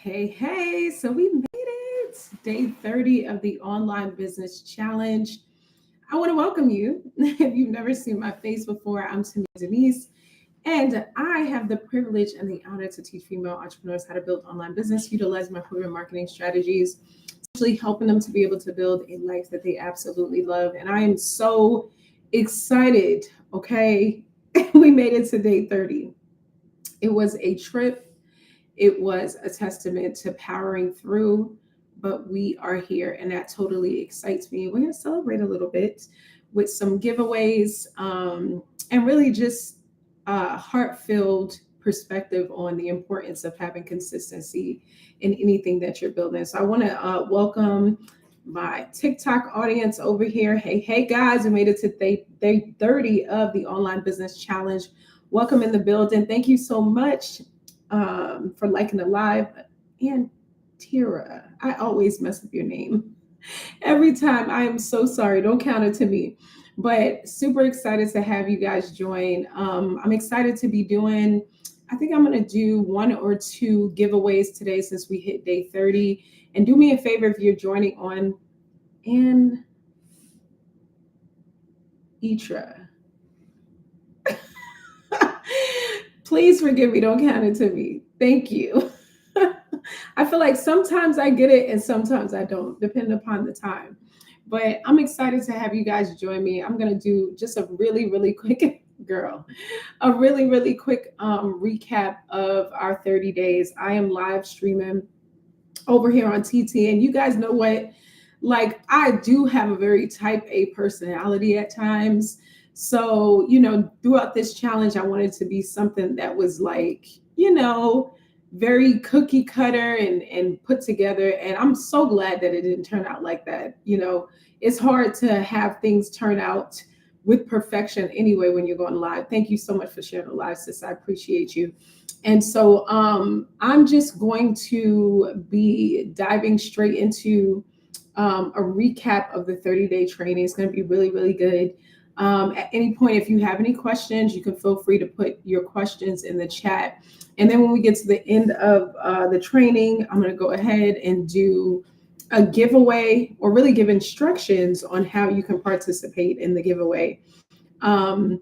Hey, so we made it. Day 30 of the Online Business Challenge. I want to welcome you. If you've never seen my face before, I'm Tamia Denise, and I have the privilege and the honor to teach female entrepreneurs how to build online business, utilize my proven marketing strategies, essentially helping them to be able to build a life that they absolutely love. And I am so excited, okay? We made it to day 30. It was a trip, it was a testament to powering through, but we are here, and that totally excites me. We're going to celebrate a little bit with some giveaways and really just heart-filled perspective on the importance of having consistency in anything that you're building. So I want to welcome my TikTok audience over here. Hey guys, we made it to day 30 of the Online Business Challenge. Welcome in the building. Thank you so much for liking the live. And Tira, I always mess up your name every time. I am so sorry. Don't count it to me. But super excited to have you guys join. I'm excited to be doing, I think I'm going to do one or two giveaways today since we hit day 30. And do me a favor if you're joining on in Itra. Please forgive me. Don't count it to me. Thank you. I feel like sometimes I get it and sometimes I don't, depending upon the time. But I'm excited to have you guys join me. I'm going to do just a really quick, a really quick recap of our 30 days. I am live streaming over here on TT. And you guys know what? Like, I do have a very type A personality at times. So, throughout this challenge, I wanted to be something that was like, very cookie cutter and put together. And I'm so glad that it didn't turn out like that. It's hard to have things turn out with perfection anyway when you're going live. Thank you so much for sharing the live, sis. I appreciate you. And so I'm just going to be diving straight into a recap of the 30-day training. It's going to be really good. At any point, if you have any questions, you can feel free to put your questions in the chat. And then when we get to the end of the training, I'm going to go ahead and do a giveaway, or really give instructions on how you can participate in the giveaway. And,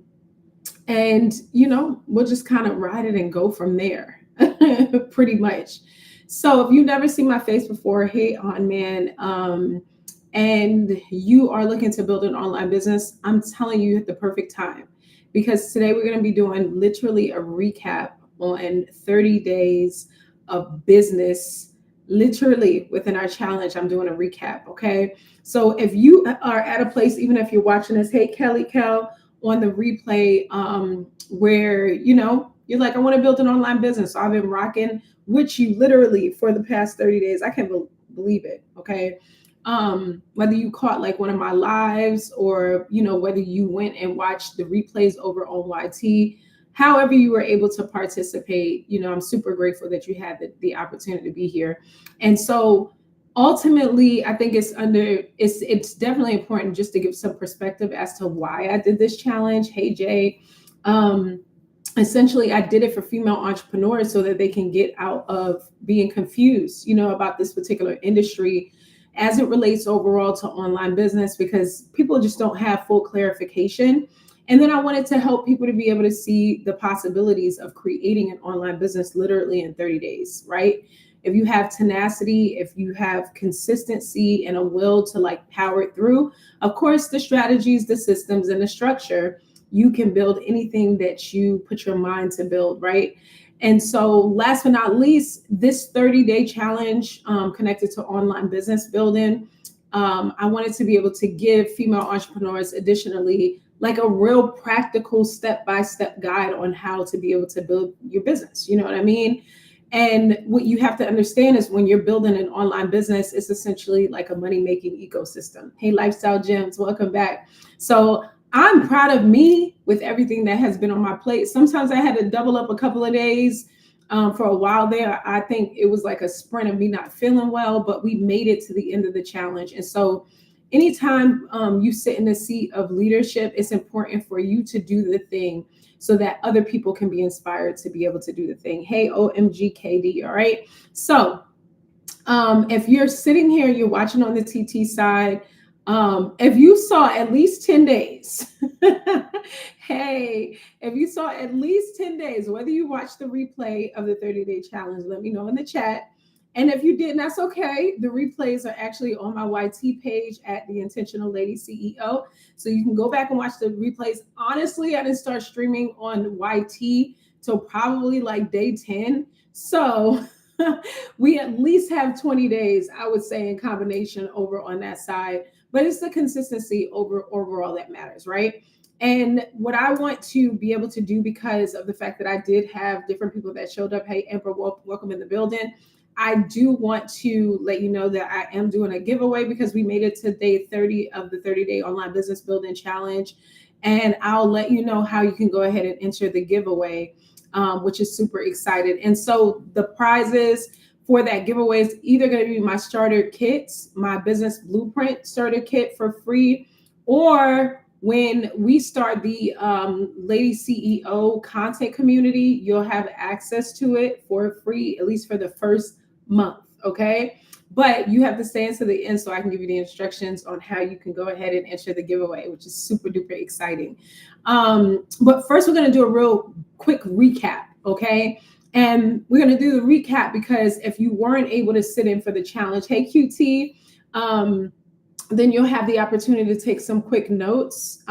we'll just kind of ride it and go from there, pretty much. So if you've never seen my face before, hey, on man, and you are looking to build an online business, I'm telling you the perfect time, because today we're going to be doing literally a recap on 30 days of business. Literally within our challenge, I'm doing a recap. Okay. So if you are at a place, even if you're watching this, hey, Kelly Kel on the replay, where, you're like, I want to build an online business. So I've been rocking with you literally for the past 30 days. I can't believe it. Okay. Whether you caught like one of my lives or, whether you went and watched the replays over on YT, however you were able to participate, I'm super grateful that you had the opportunity to be here. And so ultimately, I think it's definitely important just to give some perspective as to why I did this challenge. Hey, Jay. Essentially, I did it for female entrepreneurs so that they can get out of being confused, about this particular industry as it relates overall to online business, because people just don't have full clarification. And then I wanted to help people to be able to see the possibilities of creating an online business literally in 30 days, right? If you have tenacity, if you have consistency and a will to like power it through, of course, the strategies, the systems, and the structure, you can build anything that you put your mind to build, right? And so last but not least, this 30-day challenge connected to online business building, I wanted to be able to give female entrepreneurs additionally like a real practical step-by-step guide on how to be able to build your business. You know what I mean? And what you have to understand is when you're building an online business, it's essentially like a money-making ecosystem. Hey, Lifestyle Gems, welcome back. So I'm proud of me with everything that has been on my plate. Sometimes I had to double up a couple of days. For a while there, I think it was like a sprint of me not feeling well, but we made it to the end of the challenge. And so anytime you sit in the seat of leadership, it's important for you to do the thing so that other people can be inspired to be able to do the thing. Hey, OMG KD. All right. So If you're sitting here, you're watching on the TT side, if you saw at least 10 days, hey, if you saw at least 10 days, whether you watched the replay of the 30-day challenge, let me know in the chat. And if you didn't, that's okay. The replays are actually on my YT page at The Intentional Lady CEO. So you can go back and watch the replays. Honestly, I didn't start streaming on YT till probably like day 10. So we at least have 20 days, I would say, in combination over on that side. But it's the consistency overall that matters, right? And what I want to be able to do, because of the fact that I did have different people that showed up, hey, Amber, welcome in the building. I do want to let you know that I am doing a giveaway because we made it to day 30 of the 30-day online business building challenge. And I'll let you know how you can go ahead and enter the giveaway, which is super excited. And so the prizes for that giveaway is either going to be my starter kits, my business blueprint starter kit for free, or when we start the Lady CEO content community, you'll have access to it for free, at least for the first month, okay? But you have to stay until the end so I can give you the instructions on how you can go ahead and enter the giveaway, which is super duper exciting. But first, we're going to do a real quick recap, okay? And we're going to do the recap because if you weren't able to sit in for the challenge, hey, QT, then you'll have the opportunity to take some quick notes.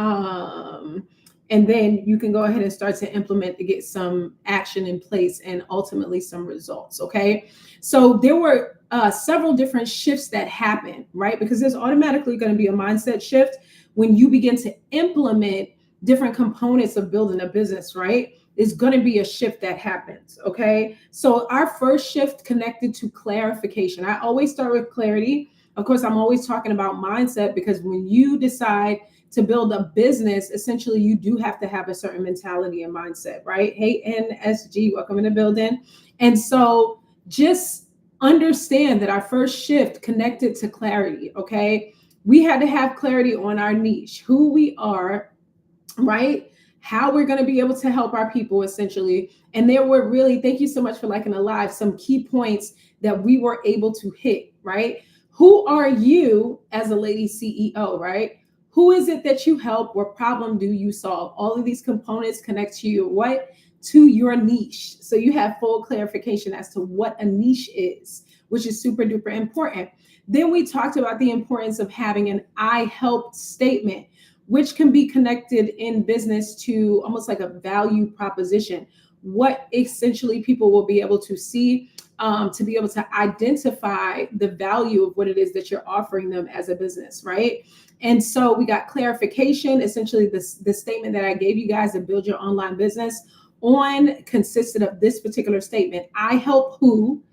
And then you can go ahead and start to implement to get some action in place and ultimately some results, okay? So there were several different shifts that happen, right? Because there's automatically going to be a mindset shift when you begin to implement different components of building a business, right? There's going to be a shift that happens, okay? So our first shift connected to clarification. I always start with clarity. Of course, I'm always talking about mindset because when you decide to build a business, essentially you do have to have a certain mentality and mindset, right? Hey, NSG, welcome in the building. And so just understand that our first shift connected to clarity, okay? We had to have clarity on our niche, who we are, right? How we're going to be able to help our people, essentially. And there were really, thank you so much for liking the live, some key points that we were able to hit, right? Who are you as a lady CEO, right? Who is it that you help? What problem do you solve? All of these components connect to you, what? To your niche. So you have full clarification as to what a niche is, which is super duper important. Then we talked about the importance of having an I help statement, which can be connected in business to almost like a value proposition. What essentially people will be able to see to be able to identify the value of what it is that you're offering them as a business, right? And so we got clarification. Essentially, the statement that I gave you guys to build your online business on consisted of this particular statement. I help who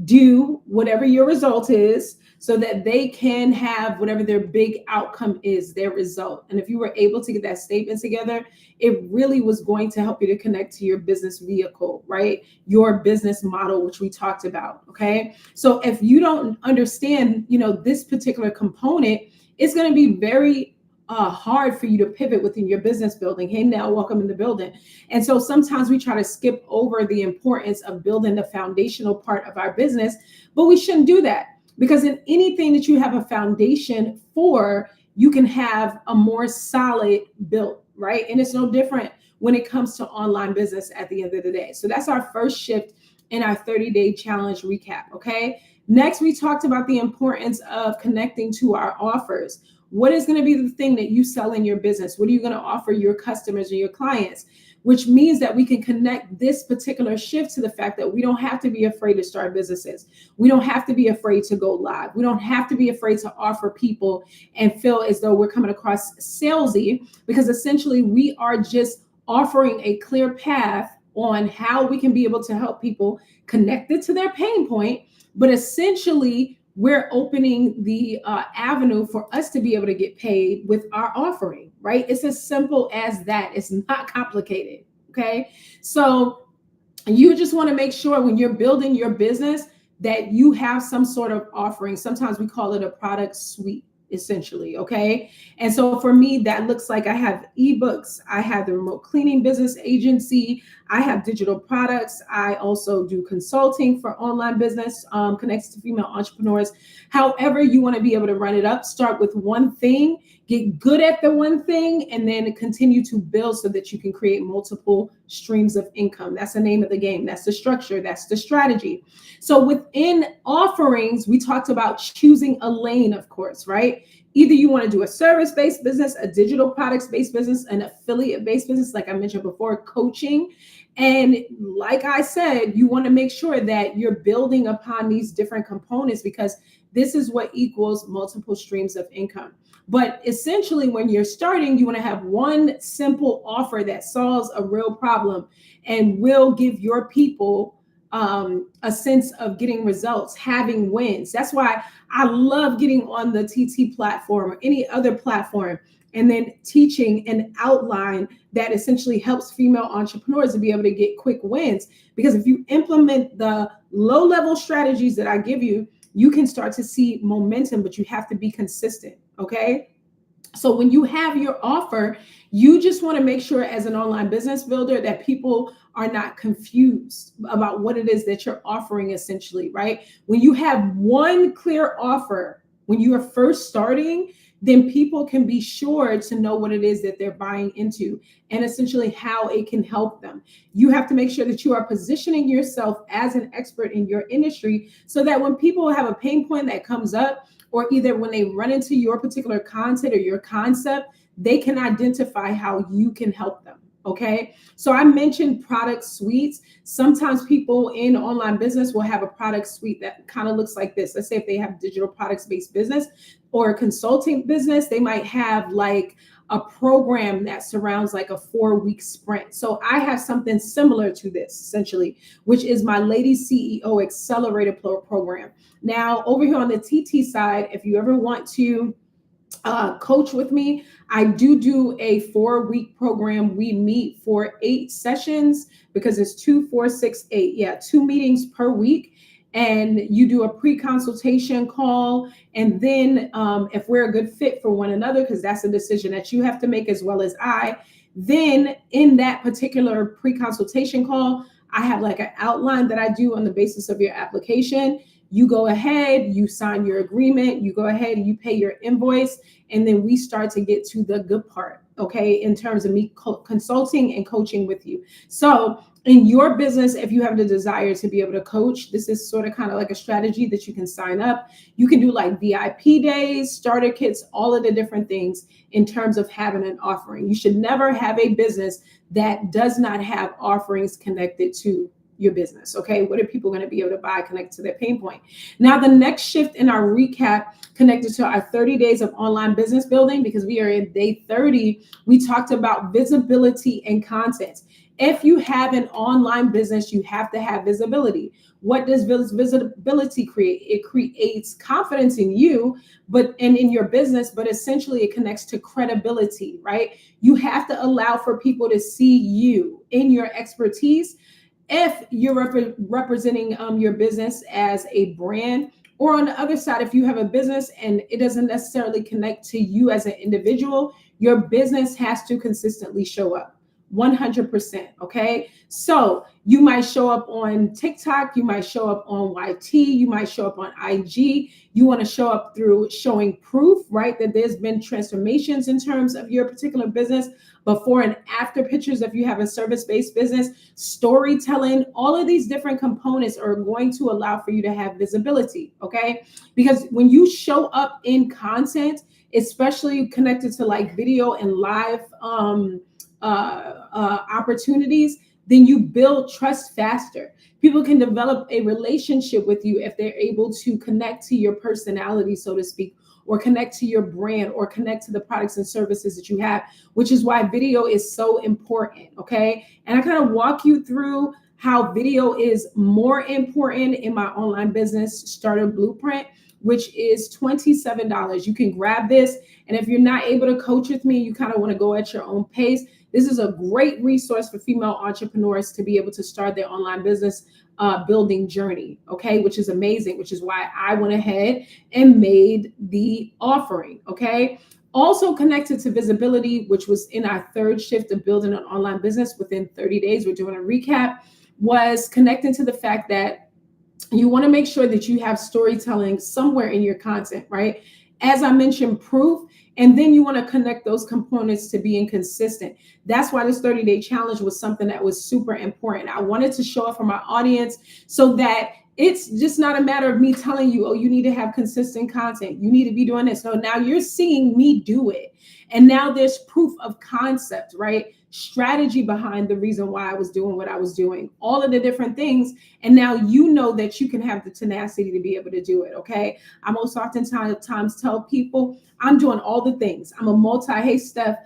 do whatever your result is so that they can have whatever their big outcome is, their result. And if you were able to get that statement together, it really was going to help you to connect to your business vehicle, right? Your business model, which we talked about, okay? So if you don't understand, this particular component, it's going to be very hard for you to pivot within your business building. Hey, Nell, welcome in the building. And so sometimes we try to skip over the importance of building the foundational part of our business, but we shouldn't do that because in anything that you have a foundation for, you can have a more solid build, right? And it's no different when it comes to online business at the end of the day. So that's our first shift in our 30-day challenge recap, okay? Next, we talked about the importance of connecting to our offers. What is going to be the thing that you sell in your business? What are you going to offer your customers or your clients? Which means that we can connect this particular shift to the fact that we don't have to be afraid to start businesses. We don't have to be afraid to go live. We don't have to be afraid to offer people and feel as though we're coming across salesy, because essentially we are just offering a clear path on how we can be able to help people connected to their pain point. But essentially, we're opening the avenue for us to be able to get paid with our offering, right? It's as simple as that. It's not complicated, okay? So you just want to make sure when you're building your business that you have some sort of offering. Sometimes we call it a product suite. essentially. Okay. And so for me, that looks like I have ebooks, I have the remote cleaning business agency, I have digital products, I also do consulting for online business, connected to female entrepreneurs. However, you want to be able to run it up, start with one thing, get good at the one thing, and then continue to build so that you can create multiple streams of income. That's the name of the game. That's the structure. That's the strategy. So within offerings, we talked about choosing a lane, of course, right? Either you want to do a service-based business, a digital products-based business, an affiliate-based business, like I mentioned before, coaching. And like I said, you want to make sure that you're building upon these different components, because this is what equals multiple streams of income. But essentially, when you're starting, you want to have one simple offer that solves a real problem and will give your people a sense of getting results, having wins. That's why I love getting on the TT platform or any other platform and then teaching an outline that essentially helps female entrepreneurs to be able to get quick wins. Because if you implement the low-level strategies that I give you, you can start to see momentum, but you have to be consistent. Okay. So when you have your offer, you just want to make sure as an online business builder that people are not confused about what it is that you're offering, essentially, right? When you have one clear offer, when you are first starting, then people can be sure to know what it is that they're buying into and essentially how it can help them. You have to make sure that you are positioning yourself as an expert in your industry so that when people have a pain point that comes up, or either when they run into your particular content or your concept, they can identify how you can help them. Okay. So I mentioned product suites. Sometimes people in online business will have a product suite that kind of looks like this. Let's say if they have digital products based business or a consulting business, they might have like a program that surrounds like a 4-week sprint. So I have something similar to this essentially, which is my Lady CEO Accelerator program. Now, over here on the TT side, if you ever want to coach with me, I do a 4-week program. We meet for 8 sessions because it's 2, 4, 6, 8. Yeah, 2 meetings per week. And you do a pre-consultation call. And then if we're a good fit for one another, because that's a decision that you have to make as well as I, then in that particular pre-consultation call, I have like an outline that I do on the basis of your application. You go ahead, you sign your agreement, you go ahead and you pay your invoice, and then we start to get to the good part, okay, in terms of me consulting and coaching with you. So in your business, if you have the desire to be able to coach, this is sort of kind of like a strategy that you can sign up. You can do like VIP days, starter kits, all of the different things in terms of having an offering. You should never have a business that does not have offerings connected to your business. Okay. What are people going to be able to buy connected to their pain point? Now, the next shift in our recap connected to our 30 days of online business building, because we are in day 30, we talked about visibility and content. If you have an online business, you have to have visibility. What does visibility create? It creates confidence in you, and in your business, but essentially it connects to credibility, right? You have to allow for people to see you in your expertise. If you're representing your business as a brand, or on the other side, if you have a business and it doesn't necessarily connect to you as an individual, your business has to consistently show up 100%. Okay. So you might show up on TikTok, you might show up on YT, you might show up on IG. You want to show up through showing proof, right, that there's been transformations in terms of your particular business, before and after pictures if you have a service-based business, storytelling. All of these different components are going to allow for you to have visibility. Okay. Because when you show up in content, especially connected to like video and live opportunities, then you build trust faster. People can develop a relationship with you if they're able to connect to your personality, so to speak, or connect to your brand, or connect to the products and services that you have, which is why video is so important. Okay. And I kind of walk you through how video is more important in my online business starter blueprint, which is $27. You can grab this. And if you're not able to coach with me, you kind of want to go at your own pace, This is a great resource for female entrepreneurs to be able to start their online business building journey, okay, which is amazing, which is why I went ahead and made the offering, okay. Also connected to visibility, which was in our third shift of building an online business within 30 days, we're doing a recap, was connecting to the fact that you want to make sure that you have storytelling somewhere in your content, right? As I mentioned, proof, and then you want to connect those components to being consistent. That's why this 30-day challenge was something that was super important. I wanted to show it for my audience so that it's just not a matter of me telling you, oh, you need to have consistent content. You need to be doing this. No, now you're seeing me do it. And now there's proof of concept, right? Strategy behind the reason why I was doing what I was doing, all of the different things. And now you know that you can have the tenacity to be able to do it, okay? I most oftentimes tell people I'm doing all the things. I'm a multi-hey Steph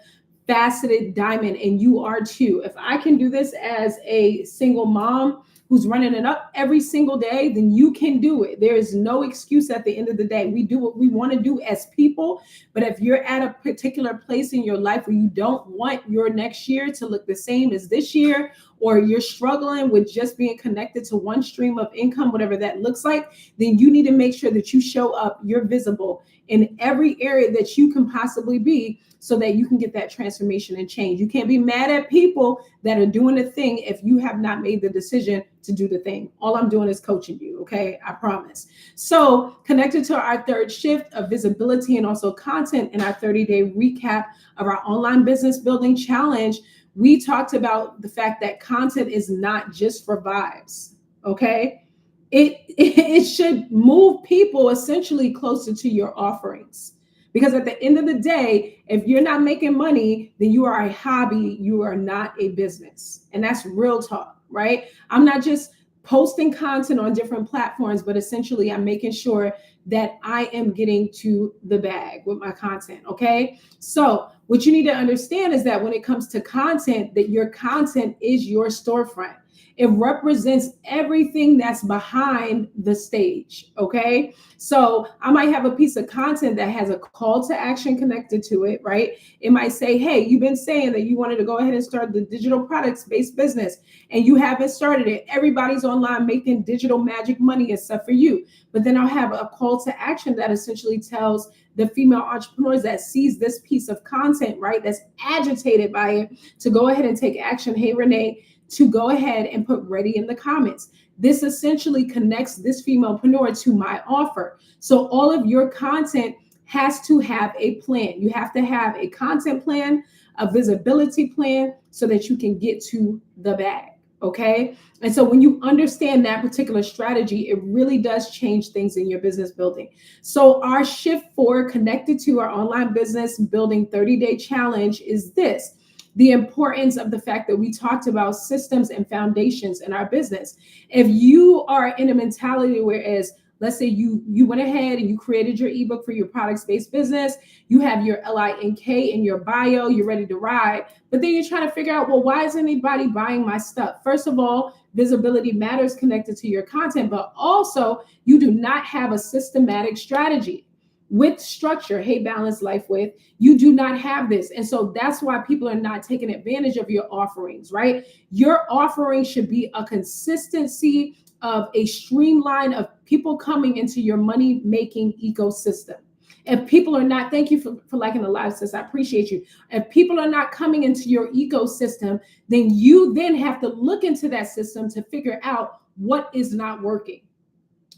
faceted diamond, and you are too. If I can do this as a single mom who's running it up every single day, then you can do it. There is no excuse at the end of the day. We do what we want to do as people, but if you're at a particular place in your life where you don't want your next year to look the same as this year, or you're struggling with just being connected to one stream of income, whatever that looks like, then you need to make sure that you show up, you're visible in every area that you can possibly be, so that you can get that transformation and change. You can't be mad at people that are doing a thing if you have not made the decision to do the thing. All I'm doing is coaching you, okay? I promise. So connected to our third shift of visibility and also content in our 30-day recap of our online business building challenge, we talked about the fact that content is not just for vibes, okay? It should move people essentially closer to your offerings. Because at the end of the day, if you're not making money, then you are a hobby. You are not a business. And that's real talk, right? I'm not just posting content on different platforms, but essentially I'm making sure that I am getting to the bag with my content, okay? So what you need to understand is that when it comes to content, that your content is your storefront. It represents everything that's behind the stage, okay? So I might have a piece of content that has a call to action connected to it, right? It might say, hey, you've been saying that you wanted to go ahead and start the digital products-based business, and you haven't started it. Everybody's online making digital magic money except for you. But then I'll have a call to action that essentially tells the female entrepreneurs that sees this piece of content, right, that's agitated by it, to go ahead and take action. Hey, Renee, to go ahead and put ready in the comments. This essentially connects this femalepreneur to my offer. So all of your content has to have a plan. You have to have a content plan, a visibility plan, so that you can get to the bag, okay? And so when you understand that particular strategy, it really does change things in your business building. So our shift forward connected to our online business building 30-day challenge is this: the importance of the fact that we talked about systems and foundations in our business. If you are in a mentality whereas, let's say you went ahead and you created your ebook for your products-based business, you have your LINK in your bio, you're ready to ride, but then you're trying to figure out, well, why is anybody buying my stuff? First of all, visibility matters connected to your content, but also you do not have a systematic strategy with structure. Hey, Balance Life With, you do not have this. And so that's why people are not taking advantage of your offerings, right? Your offering should be a consistency of a streamline of people coming into your money-making ecosystem. If people are not, thank you for liking the live, sis, I appreciate you. If people are not coming into your ecosystem, then you then have to look into that system to figure out what is not working.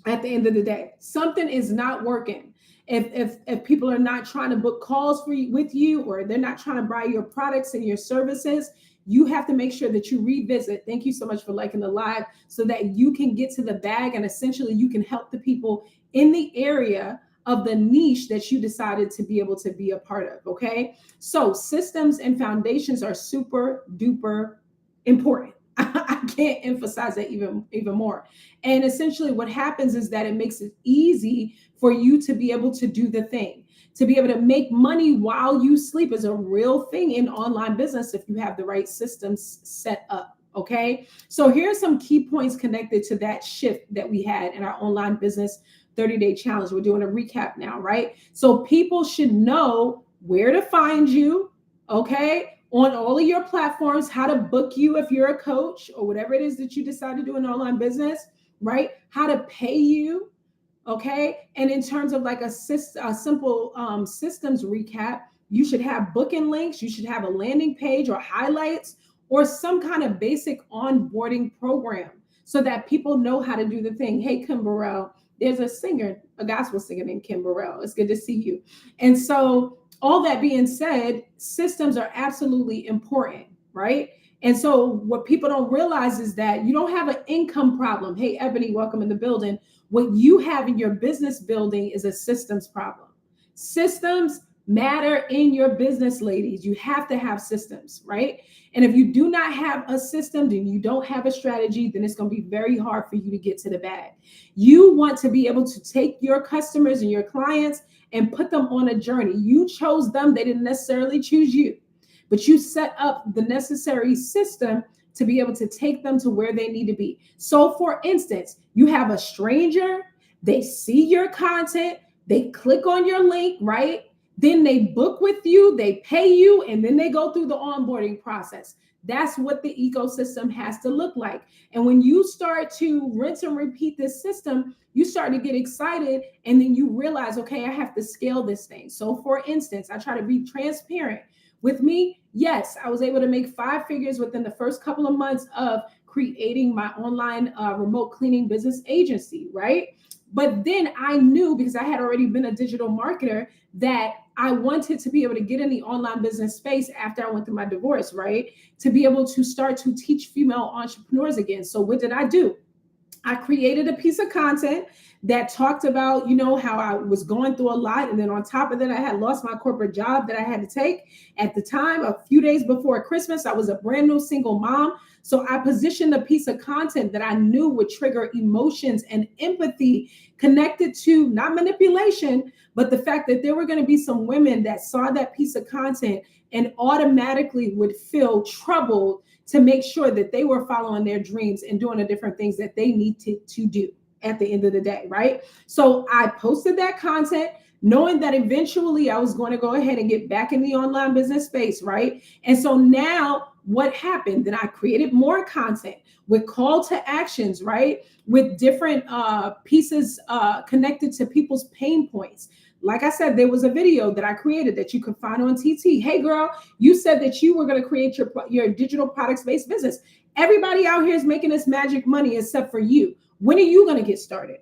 At the end of the day, something is not working. If people are not trying to book calls with you, or they're not trying to buy your products and your services, you have to make sure that you revisit. Thank you so much for liking the live, so that you can get to the bag and essentially you can help the people in the area of the niche that you decided to be able to be a part of, okay? So systems and foundations are super duper important. I can't emphasize that even more. And essentially what happens is that it makes it easy for you to be able to do the thing. To be able to make money while you sleep is a real thing in online business if you have the right systems set up, okay? So here are some key points connected to that shift that we had in our online business 30-day challenge. We're doing a recap now, right? So people should know where to find you, okay? on all of your platforms, how to book you if you're a coach or whatever it is that you decide to do in online business, right? How to pay you, okay? And in terms of like a simple systems recap, you should have booking links, you should have a landing page or highlights or some kind of basic onboarding program so that people know how to do the thing. Hey, Kim Burrell, there's a singer, a gospel singer named Kim Burrell. It's good to see you. And so all that being said, systems are absolutely important, right? And so what people don't realize is that you don't have an income problem. Hey, Ebony, welcome in the building. What you have in your business building is a systems problem. Systems matter in your business, ladies. You have to have systems, right? And if you do not have a system, then you don't have a strategy, then it's going to be very hard for you to get to the bag. You want to be able to take your customers and your clients and put them on a journey. You chose them, they didn't necessarily choose you, but you set up the necessary system to be able to take them to where they need to be. So for instance, you have a stranger, they see your content, they click on your link, right? Then they book with you, they pay you, and then they go through the onboarding process. That's what the ecosystem has to look like. And when you start to rinse and repeat this system, you start to get excited and then you realize, okay, I have to scale this thing. So for instance, I try to be transparent. With me, yes, I was able to make 5 figures within the first couple of months of creating my online remote cleaning business agency, right? But then I knew, because I had already been a digital marketer, that I wanted to be able to get in the online business space after I went through my divorce, right? To be able to start to teach female entrepreneurs again. So what did I do? I created a piece of content that talked about, how I was going through a lot. And then on top of that, I had lost my corporate job that I had to take at the time. A few days before Christmas, I was a brand new single mom. So I positioned a piece of content that I knew would trigger emotions and empathy connected to not manipulation, but the fact that there were going to be some women that saw that piece of content and automatically would feel troubled to make sure that they were following their dreams and doing the different things that they need to do at the end of the day, right? So I posted that content knowing that eventually I was going to go ahead and get back in the online business space, right? And so now what happened? Then I created more content with call to actions, right? With different pieces connected to people's pain points. Like I said, there was a video that I created that you can find on TT. Hey, girl, you said that you were going to create your digital products-based business. Everybody out here is making this magic money except for you. When are you going to get started?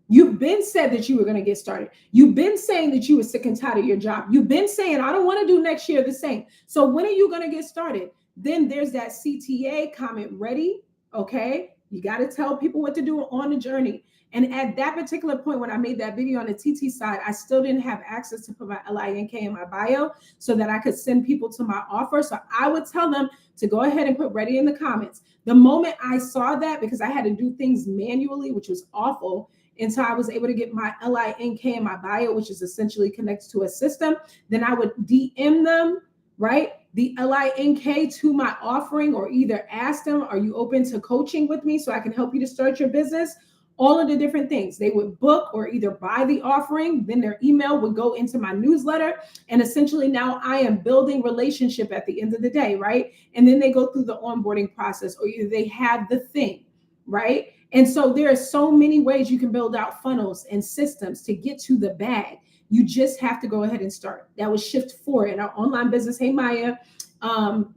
You've been said that you were going to get started. You've been saying that you were sick and tired of your job. You've been saying, I don't want to do next year the same. So when are you going to get started? Then there's that CTA comment ready. Okay. You got to tell people what to do on the journey. And at that particular point, when I made that video on the TT side, I still didn't have access to put my LINK in my bio so that I could send people to my offer. So I would tell them to go ahead and put ready in the comments. The moment I saw that, because I had to do things manually, which was awful, and so I was able to get my LINK in my bio, which is essentially connected to a system, then I would DM them, right? The LINK to my offering, or either ask them, are you open to coaching with me so I can help you to start your business? All of the different things. They would book or either buy the offering, then their email would go into my newsletter. And essentially now I am building relationship at the end of the day, right? And then they go through the onboarding process, or either they have the thing, right? And so there are so many ways you can build out funnels and systems to get to the bag. You just have to go ahead and start. That was shift 4 in our online business. Hey, Maya.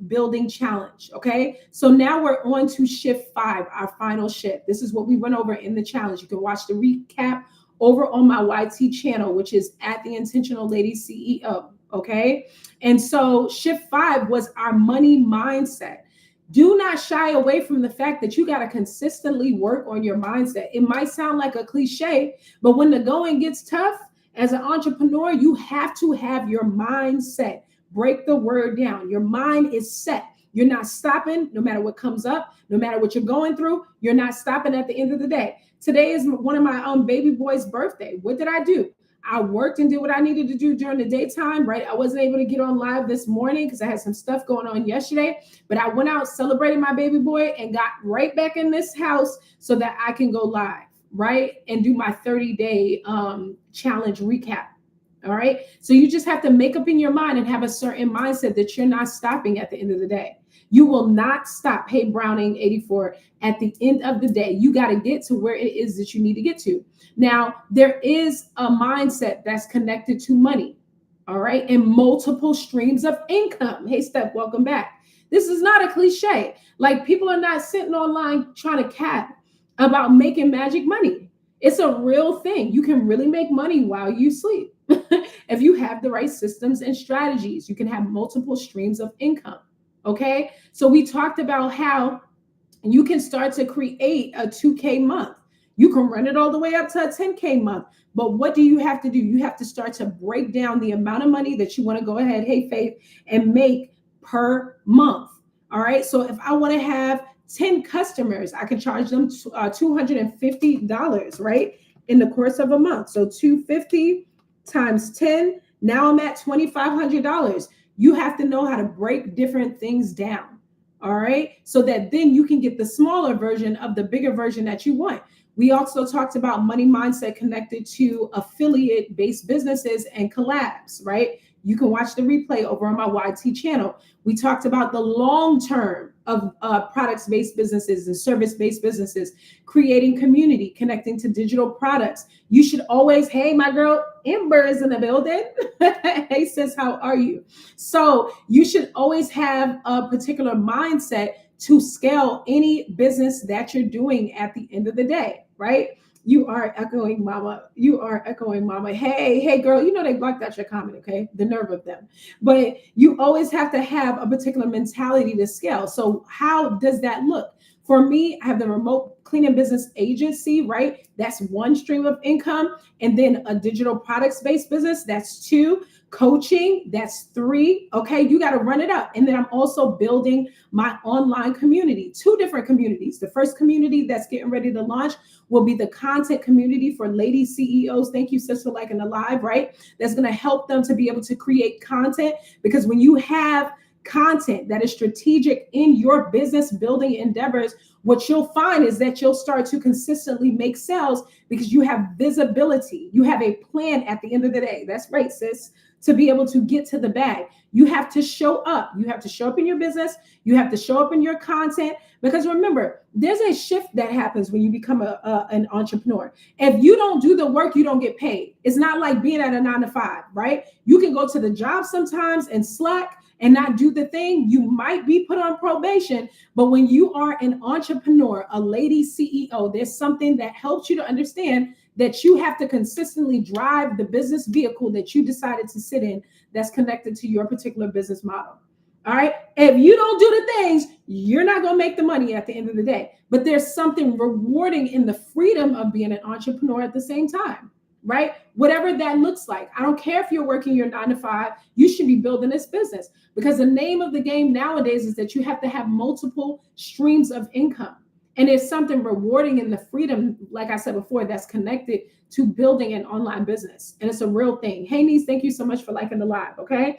Building challenge. Okay. So now we're on to shift 5, our final shift. This is what we went over in the challenge. You can watch the recap over on my YT channel, which is at the Intentional Lady CEO. Okay. And so shift 5 was our money mindset. Do not shy away from the fact that you got to consistently work on your mindset. It might sound like a cliche, but when the going gets tough, as an entrepreneur, you have to have your mindset. Break the word down. Your mind is set. You're not stopping no matter what comes up, no matter what you're going through. You're not stopping at the end of the day. Today is one of my baby boy's birthday. What did I do? I worked and did what I needed to do during the daytime, right? I wasn't able to get on live this morning because I had some stuff going on yesterday, but I went out, celebrated my baby boy, and got right back in this house so that I can go live, right? And do my 30-day challenge recap. All right. So you just have to make up in your mind and have a certain mindset that you're not stopping at the end of the day. You will not stop. Hey, Browning 84, at the end of the day, you got to get to where it is that you need to get to. Now, there is a mindset that's connected to money. All right. And multiple streams of income. Hey, Steph, welcome back. This is not a cliche. Like, people are not sitting online trying to cap about making magic money. It's a real thing. You can really make money while you sleep. If you have the right systems and strategies, you can have multiple streams of income. Okay. So we talked about how you can start to create a 2K month. You can run it all the way up to a 10K month. But what do you have to do? You have to start to break down the amount of money that you want to go ahead, hey, Faith, and make per month. All right. So if I want to have 10 customers, I can charge them $250, right? In the course of a month. So 250 times 10. Now I'm at $2,500. You have to know how to break different things down. All right. So that then you can get the smaller version of the bigger version that you want. We also talked about money mindset connected to affiliate based businesses and collabs, right? You can watch the replay over on my YT channel. We talked about the long term of products based businesses and service based businesses, creating community, connecting to digital products. You should always, hey, my girl Amber is in the building. Hey, sis, how are you? So you should always have a particular mindset to scale any business that you're doing at the end of the day, right? You are echoing, mama. You are echoing, mama. Hey, girl, you know they blocked out your comment, okay? The nerve of them. But you always have to have a particular mentality to scale. So how does that look? For me, I have the remote cleaning business agency, right? That's one stream of income. And then a digital products-based business, that's two. Coaching, that's three. Okay, you got to run it up. And then I'm also building my online community, two different communities. The first community that's getting ready to launch will be the content community for lady CEOs. Thank you, sis, for liking the live, right? That's going to help them to be able to create content, because when you have content that is strategic in your business building endeavors, what you'll find is that you'll start to consistently make sales because you have visibility. You have a plan at the end of the day. That's right, sis. To be able to get to the bag, you have to show up. You have to show up in your business. You have to show up in your content, because remember, there's a shift that happens when you become an entrepreneur. If you don't do the work, you don't get paid. It's not like being at a 9 to 5, right? You can go to the job sometimes and slack and not do the thing. You might be put on probation, but when you are an entrepreneur, a lady CEO, there's something that helps you to understand that you have to consistently drive the business vehicle that you decided to sit in that's connected to your particular business model. All right. If you don't do the things, you're not going to make the money at the end of the day. But there's something rewarding in the freedom of being an entrepreneur at the same time, right? Whatever that looks like. I don't care if you're working your 9 to 5, you should be building this business, because the name of the game nowadays is that you have to have multiple streams of income. And there's something rewarding in the freedom, like I said before, that's connected to building an online business. And it's a real thing. Hey, niece, thank you so much for liking the live. Okay.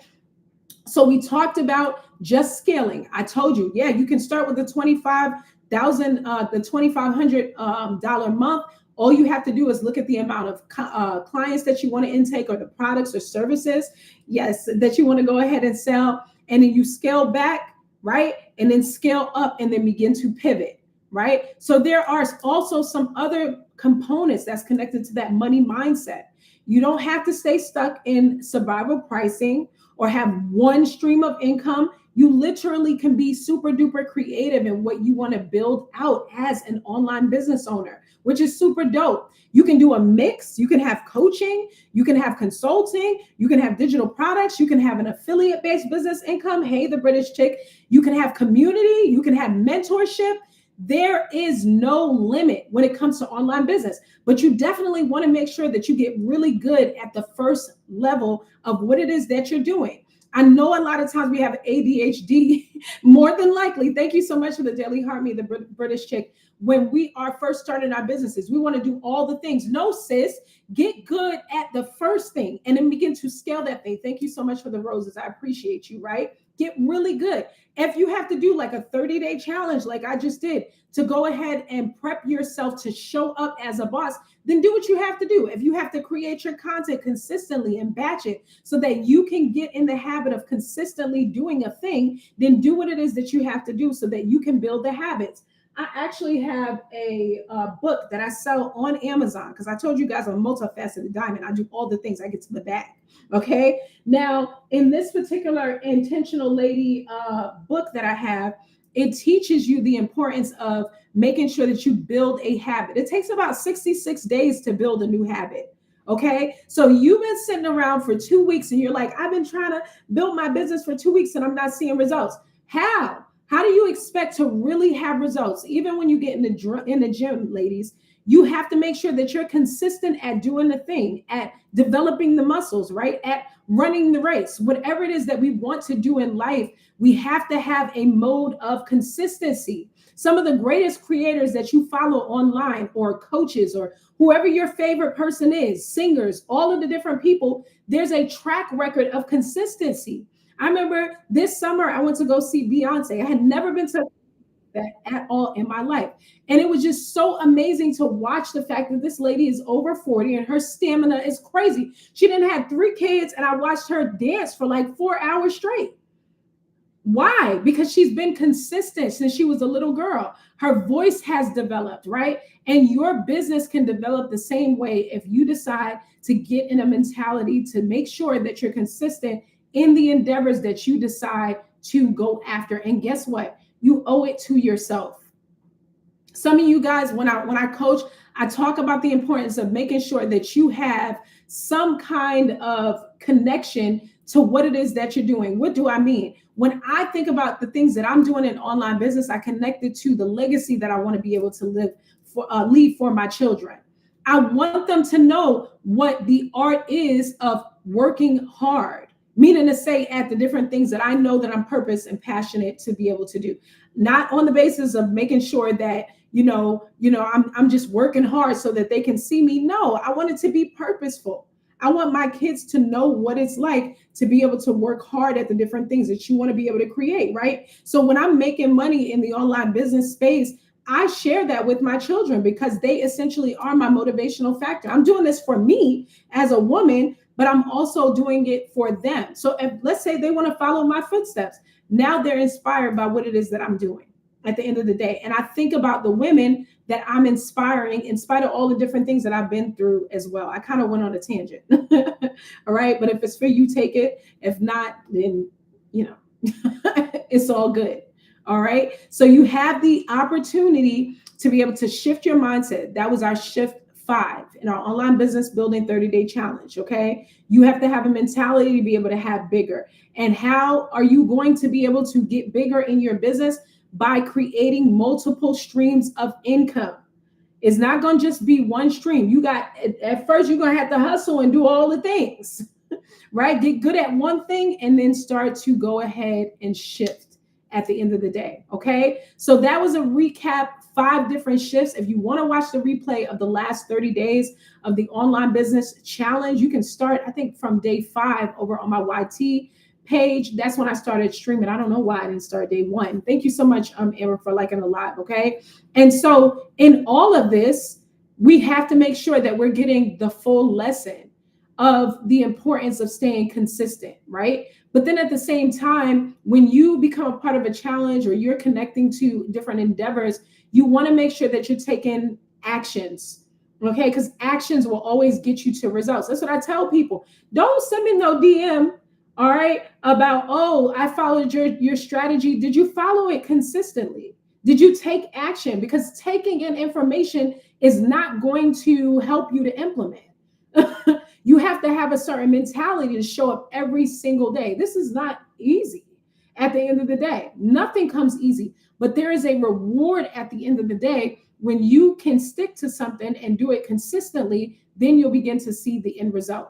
So we talked about just scaling. I told you, yeah, you can start with the $25,000, the $2,500 month. All you have to do is look at the amount of clients that you want to intake, or the products or services, yes, that you want to go ahead and sell. And then you scale back, right? And then scale up, and then begin to pivot. Right? So there are also some other components that's connected to that money mindset. You don't have to stay stuck in survival pricing or have one stream of income. You literally can be super duper creative in what you want to build out as an online business owner, which is super dope. You can do a mix. You can have coaching, you can have consulting, you can have digital products, you can have an affiliate-based business income. Hey, the British chick. You can have community, you can have mentorship. There is no limit when it comes to online business, but you definitely want to make sure that you get really good at the first level of what it is that you're doing. I know a lot of times we have ADHD, more than likely. Thank you so much for the Daily Heart, me, the British chick. When we are first starting our businesses, we want to do all the things. No, sis, get good at the first thing and then begin to scale that thing. Thank you so much for the roses. I appreciate you, right? Get really good. If you have to do like a 30-day challenge, like I just did, to go ahead and prep yourself to show up as a boss, then do what you have to do. If you have to create your content consistently and batch it so that you can get in the habit of consistently doing a thing, then do what it is that you have to do so that you can build the habits. I actually have a book that I sell on Amazon because I told you guys I'm a multifaceted diamond. I do all the things. I get to the bag. Okay. Now, in this particular intentional lady book that I have, it teaches you the importance of making sure that you build a habit. It takes about 66 days to build a new habit. Okay. So you've been sitting around for 2 weeks and you're like, I've been trying to build my business for 2 weeks and I'm not seeing results. How? How do you expect to really have results? Even when you get in the gym, ladies, you have to make sure that you're consistent at doing the thing, at developing the muscles, right? At running the race. Whatever it is that we want to do in life, we have to have a mode of consistency. Some of the greatest creators that you follow online, or coaches, or whoever your favorite person is, singers, all of the different people, there's a track record of consistency. I remember this summer I went to go see Beyonce. I had never been to that at all in my life. And it was just so amazing to watch the fact that this lady is over 40 and her stamina is crazy. She didn't have 3 kids and I watched her dance for like 4 hours straight. Why? Because she's been consistent since she was a little girl. Her voice has developed, right? And your business can develop the same way if you decide to get in a mentality to make sure that you're consistent in the endeavors that you decide to go after. And guess what? You owe it to yourself. Some of you guys, when I coach, I talk about the importance of making sure that you have some kind of connection to what it is that you're doing. What do I mean? When I think about the things that I'm doing in online business, I connect it to the legacy that I want to be able to leave for my children. I want them to know what the art is of working hard. Meaning to say at the different things that I know that I'm purpose and passionate to be able to do, not on the basis of making sure that, I'm just working hard so that they can see me. No, I want it to be purposeful. I want my kids to know what it's like to be able to work hard at the different things that you want to be able to create, right? So when I'm making money in the online business space, I share that with my children because they essentially are my motivational factor. I'm doing this for me as a woman, but I'm also doing it for them. So if, let's say they want to follow my footsteps, now they're inspired by what it is that I'm doing at the end of the day. And I think about the women that I'm inspiring in spite of all the different things that I've been through as well. I kind of went on a tangent. All right. But if it's for you, take it. If not, then, it's all good. All right. So you have the opportunity to be able to shift your mindset. That was our shift 5 in our online business building 30-day challenge. Okay. You have to have a mentality to be able to have bigger. And how are you going to be able to get bigger in your business? By creating multiple streams of income. It's not going to just be one stream. At first, you're going to have to hustle and do all the things, right? Get good at one thing and then start to go ahead and shift at the end of the day. Okay. So that was a recap, 5 different shifts. If you want to watch the replay of the last 30 days of the online business challenge, you can start, I think, from day 5 over on my YT page. That's when I started streaming. I don't know why I didn't start day 1. Thank you so much, Amber, for liking the live. Okay. And so in all of this, we have to make sure that we're getting the full lesson of the importance of staying consistent, right? But then at the same time, when you become a part of a challenge or you're connecting to different endeavors, you want to make sure that you're taking actions. Okay. Because actions will always get you to results. That's what I tell people. Don't send me no DM. All right. About, oh, I followed your strategy. Did you follow it consistently? Did you take action? Because taking in information is not going to help you to implement. You have to have a certain mentality to show up every single day. This is not easy at the end of the day. Nothing comes easy, but there is a reward at the end of the day. When you can stick to something and do it consistently, then you'll begin to see the end result.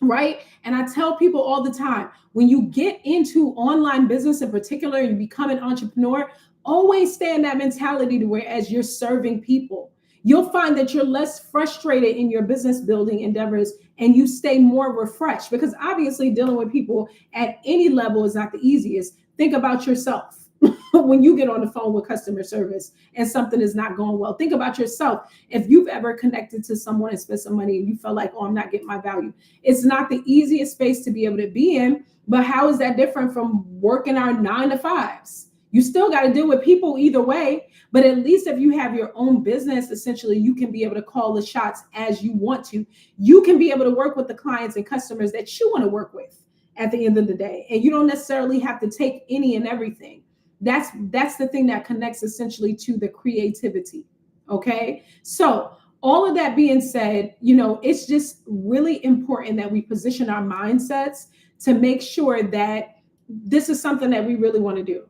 Right. And I tell people all the time, when you get into online business in particular, and you become an entrepreneur, always stay in that mentality to where as you're serving people, You'll find that you're less frustrated in your business building endeavors and you stay more refreshed, because obviously dealing with people at any level is not the easiest. Think about yourself. When you get on the phone with customer service and something is not going well, think about yourself. If you've ever connected to someone and spent some money and you felt like, oh, I'm not getting my value, it's not the easiest space to be able to be in. But how is that different from working our 9 to 5s? You still got to deal with people either way. But at least if you have your own business, essentially, you can be able to call the shots as you want to. You can be able to work with the clients and customers that you want to work with at the end of the day. And you don't necessarily have to take any and everything. That's the thing that connects essentially to the creativity. Okay. So all of that being said, it's just really important that we position our mindsets to make sure that this is something that we really want to do.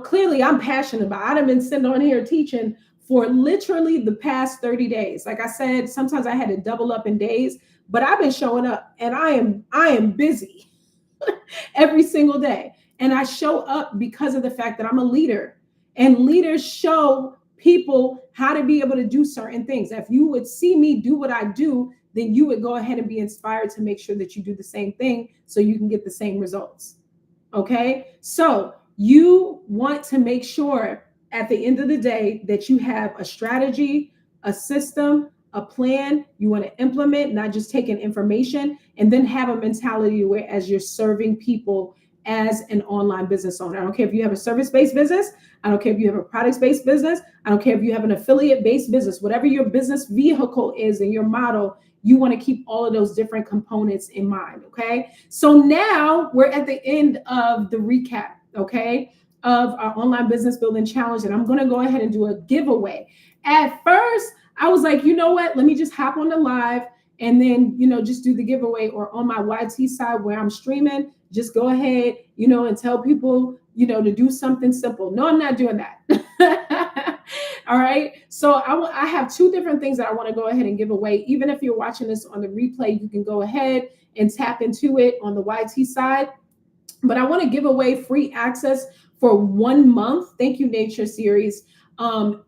Clearly I'm passionate about it. I've been sitting on here teaching for literally the past 30 days. Like I said, sometimes I had to double up in days, but I've been showing up and I am busy every single day. And I show up because of the fact that I'm a leader, and leaders show people how to be able to do certain things. If you would see me do what I do, then you would go ahead and be inspired to make sure that you do the same thing so you can get the same results. Okay. So you want to make sure at the end of the day that you have a strategy, a system, a plan you want to implement, not just taking information, and then have a mentality where as you're serving people as an online business owner. I don't care if you have a service-based business. I don't care if you have a products-based business. I don't care if you have an affiliate-based business. Whatever your business vehicle is and your model, you want to keep all of those different components in mind, okay? So now we're at the end of the recap, okay, of our online business building challenge, and I'm going to go ahead and do a giveaway. At first, I was like, you know what? Let me just hop on the live and then, just do the giveaway, or on my YT side where I'm streaming, just go ahead, and tell people, to do something simple. No, I'm not doing that. All right. So I have 2 different things that I want to go ahead and give away. Even if you're watching this on the replay, you can go ahead and tap into it on the YT side. But I want to give away free access for 1 month. Thank You Nature series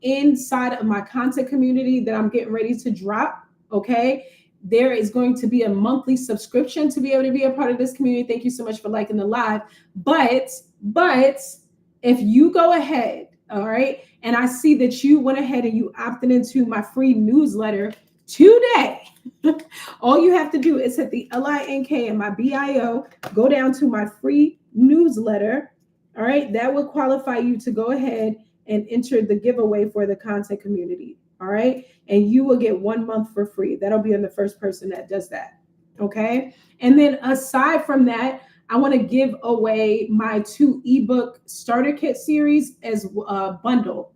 inside of my content community that I'm getting ready to drop. Okay. There is going to be a monthly subscription to be able to be a part of this community. Thank you so much for liking the live. But if you go ahead, all right, and I see that you went ahead and you opted into my free newsletter today, all you have to do is hit the LINK in my bio, go down to my free newsletter. All right, that will qualify you to go ahead and enter the giveaway for the content community. All right. And you will get 1 month for free. That'll be on the first person that does that. Okay. And then aside from that, I want to give away my 2 ebook starter kit series as a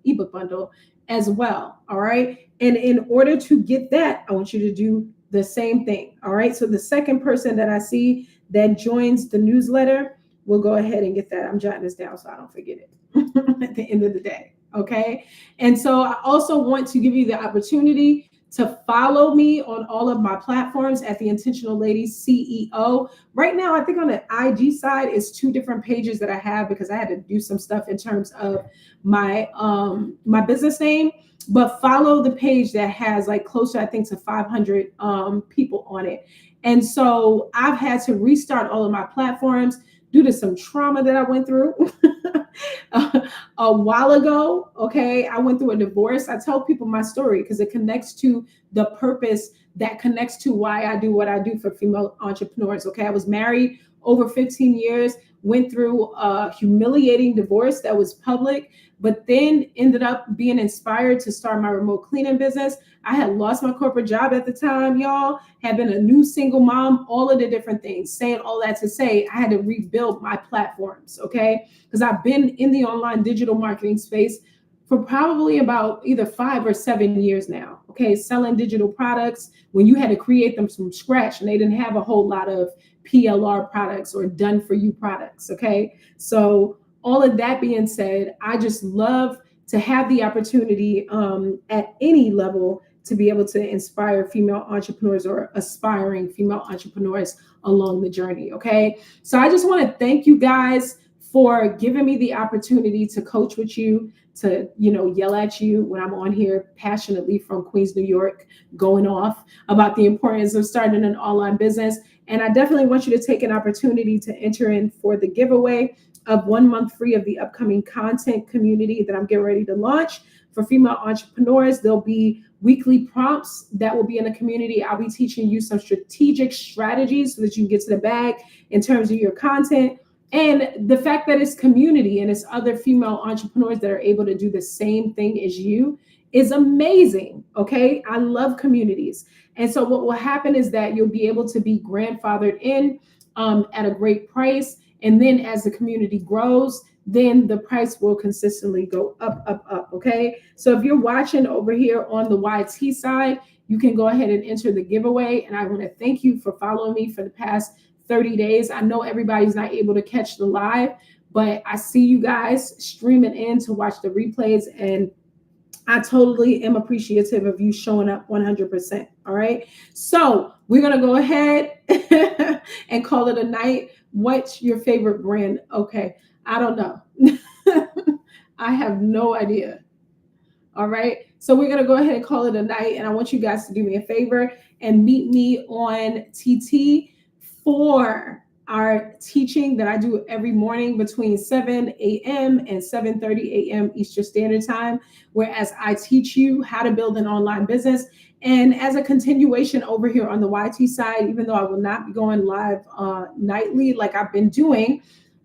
ebook bundle as well. All right. And in order to get that, I want you to do the same thing. All right. So the second person that I see that joins the newsletter will go ahead and get that. I'm jotting this down so I don't forget it at the end of the day. Okay. And so I also want to give you the opportunity to follow me on all of my platforms at The Intentional Lady CEO. Right now, I think on the IG side is 2 different pages that I have because I had to do some stuff in terms of my my business name. But follow the page that has like closer, I think, to 500 people on it. And so I've had to restart all of my platforms due to some trauma that I went through a while ago. Okay. I went through a divorce. I tell people my story because it connects to the purpose that connects to why I do what I do for female entrepreneurs. Okay. I was married over 15 years, went through a humiliating divorce that was public, but then ended up being inspired to start my remote cleaning business. I had lost my corporate job at the time, y'all, had been a new single mom, all of the different things. Saying all that to say, I had to rebuild my platforms, okay? Because I've been in the online digital marketing space for probably about either 5 or 7 years now, okay? Selling digital products when you had to create them from scratch and they didn't have a whole lot of PLR products or done for you products, okay? So all of that being said, I just love to have the opportunity at any level to be able to inspire female entrepreneurs or aspiring female entrepreneurs along the journey. Okay. So I just want to thank you guys for giving me the opportunity to coach with you, to, yell at you when I'm on here passionately from Queens, New York, going off about the importance of starting an online business. And I definitely want you to take an opportunity to enter in for the giveaway of 1 month free of the upcoming content community that I'm getting ready to launch for female entrepreneurs. There'll be weekly prompts that will be in the community. I'll be teaching you some strategic strategies so that you can get to the bag in terms of your content. And the fact that it's community and it's other female entrepreneurs that are able to do the same thing as you is amazing. Okay. I love communities. And so what will happen is that you'll be able to be grandfathered in at a great price. And then as the community grows, then the price will consistently go up, up, up. Okay. So if you're watching over here on the YT side, you can go ahead and enter the giveaway. And I want to thank you for following me for the past 30 days. I know everybody's not able to catch the live, but I see you guys streaming in to watch the replays, and I totally am appreciative of you showing up 100%. All right. So we're going to go ahead and call it a night. What's your favorite brand? Okay. I don't know. I have no idea. All right. So we're going to go ahead and call it a night. And I want you guys to do me a favor and meet me on TT for our teaching that I do every morning between 7 a.m. and 7:30 a.m. Eastern Standard Time, whereas I teach you how to build an online business. And as a continuation over here on the YT side, even though I will not be going live nightly like I've been doing,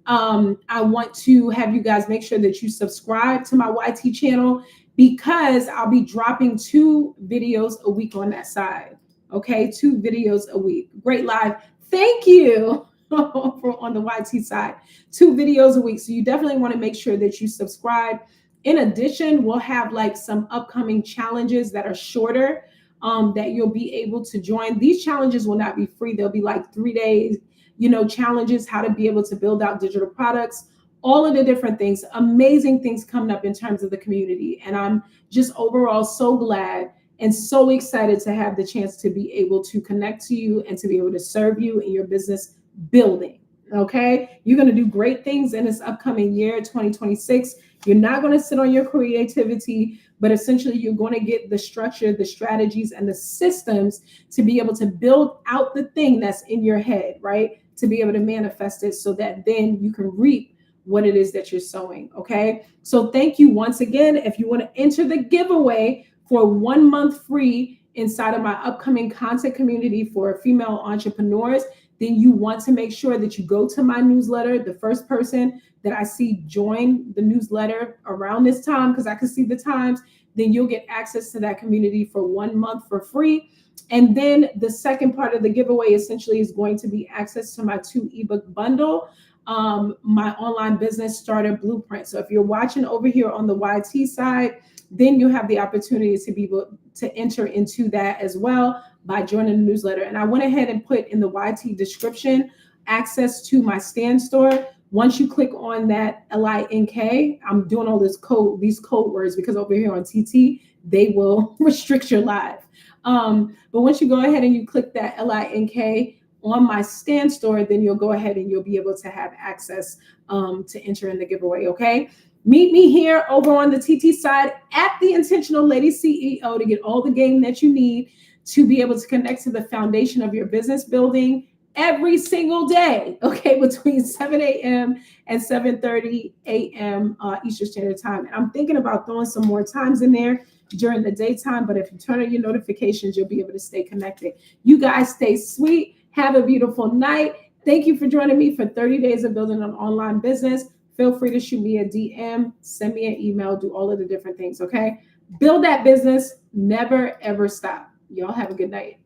I want to have you guys make sure that you subscribe to my YT channel, because I'll be dropping 2 videos a week on that side. Okay, 2 videos a week. Great live. Thank you for on the YT side. 2 videos a week. So you definitely want to make sure that you subscribe. In addition, we'll have like some upcoming challenges that are shorter that you'll be able to join. These challenges will not be free. They'll be like 3 days, challenges, how to be able to build out digital products, all of the different things, amazing things coming up in terms of the community. And I'm just overall so glad and so excited to have the chance to be able to connect to you and to be able to serve you in your business building. Okay. You're going to do great things in this upcoming year, 2026. You're not going to sit on your creativity, but essentially you're going to get the structure, the strategies, and the systems to be able to build out the thing that's in your head, right? To be able to manifest it so that then you can reap what it is that you're sowing. Okay. So thank you once again. If you want to enter the giveaway for 1 month free inside of my upcoming content community for female entrepreneurs, then you want to make sure that you go to my newsletter. The first person that I see join the newsletter around this time, because I can see the times, then you'll get access to that community for 1 month for free. And then the second part of the giveaway essentially is going to be access to my 2 ebook bundle, my online business starter blueprint. So if you're watching over here on the YT side, then you have the opportunity to be able to enter into that as well by joining the newsletter. And I went ahead and put in the YT description access to my Stand store. Once you click on that LINK, I'm doing all these code words because over here on TT, they will restrict your live. But once you go ahead and you click that LINK on my Stand store, then you'll go ahead and you'll be able to have access to enter in the giveaway. Okay. Meet me here over on the TT side at the Intentional Lady CEO to get all the game that you need to be able to connect to the foundation of your business building every single day, okay, between 7 a.m. and 7:30 a.m. Eastern Standard Time. And I'm thinking about throwing some more times in there during the daytime, but if you turn on your notifications, you'll be able to stay connected. You guys stay sweet. Have a beautiful night. Thank you for joining me for 30 days of building an online business. Feel free to shoot me a DM, send me an email, do all of the different things, okay? Build that business. Never, ever stop. Y'all have a good night.